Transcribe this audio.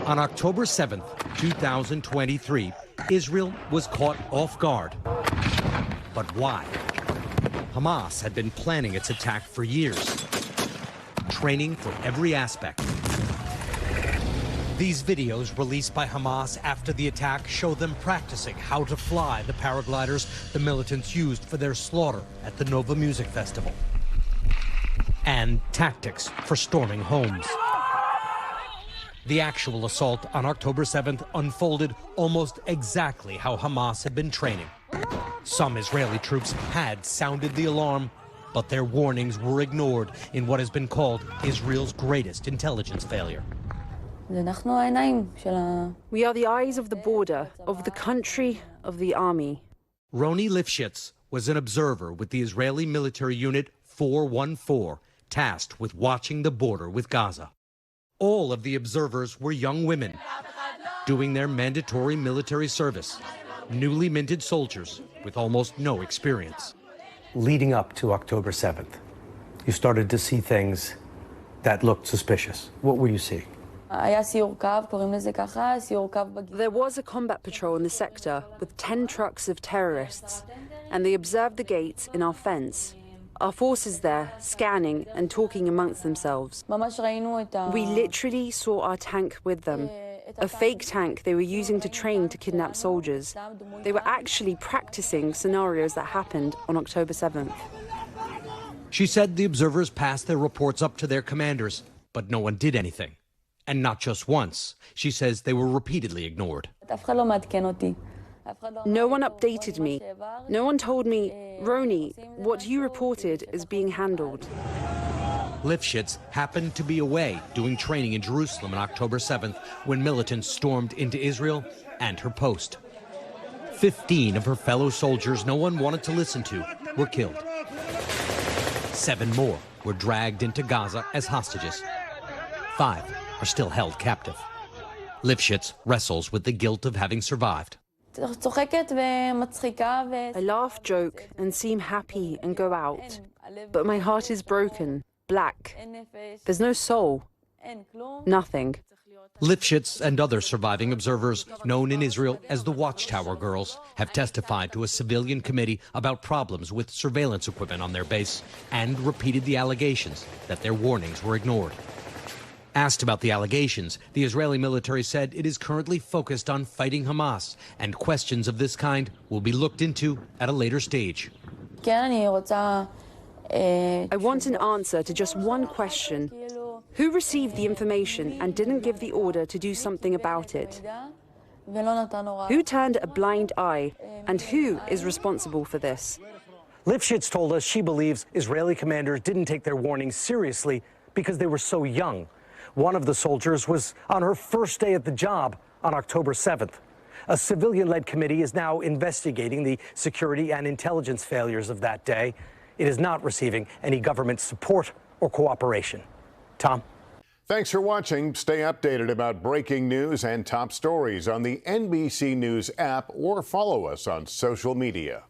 On October 7th, 2023, Israel was caught off guard. But why? Hamas had been planning its attack for years, training for every aspect. These videos released by Hamas after the attack show them practicing how to fly the paragliders the militants used for their slaughter at the Nova Music Festival, and tactics for storming homes. The actual assault on October 7th unfolded almost exactly how Hamas had been training. Some Israeli troops had sounded the alarm, but their warnings were ignored in what has been called Israel's greatest intelligence failure. We are the eyes of the border, of the country, of the army. Rony Lifshitz was an observer with the Israeli military unit 414, tasked with watching the border with Gaza. All of the observers were young women doing their mandatory military service, newly minted soldiers with almost no experience. Leading up to October 7th, you started to see things that looked suspicious. What were you seeing? There was a combat patrol in the sector with 10 trucks of terrorists, and they observed the gates in our fence. Our forces there, scanning and talking amongst themselves. We literally saw our tank with them, a fake tank they were using to train to kidnap soldiers. They were actually practicing scenarios that happened on October 7th. She said the observers passed their reports up to their commanders, but no one did anything. And not just once. She says they were repeatedly ignored. No one updated me. No one told me, Rony, what you reported is being handled. Lifshitz happened to be away doing training in Jerusalem on October 7th when militants stormed into Israel and her post. 15 of her fellow soldiers no one wanted to listen to were killed. 7 more were dragged into Gaza as hostages. 5 are still held captive. Lifshitz wrestles with the guilt of having survived. I laugh, joke, and seem happy and go out. But my heart is broken, black. There's no soul. Nothing. Lifshitz and other surviving observers, known in Israel as the Watchtower Girls, have testified to a civilian committee about problems with surveillance equipment on their base and repeated the allegations that their warnings were ignored. Asked about the allegations, the Israeli military said it is currently focused on fighting Hamas, and questions of this kind will be looked into at a later stage. I want an answer to just one question. Who received the information and didn't give the order to do something about it? Who turned a blind eye, and who is responsible for this? Lifshitz told us she believes Israeli commanders didn't take their warnings seriously because they were so young. One of the soldiers was on her first day at the job on October 7th. A civilian-led committee is now investigating the security and intelligence failures of that day. It is not receiving any government support or cooperation. Tom? Thanks for watching. Stay updated about breaking news and top stories on the NBC News app or follow us on social media.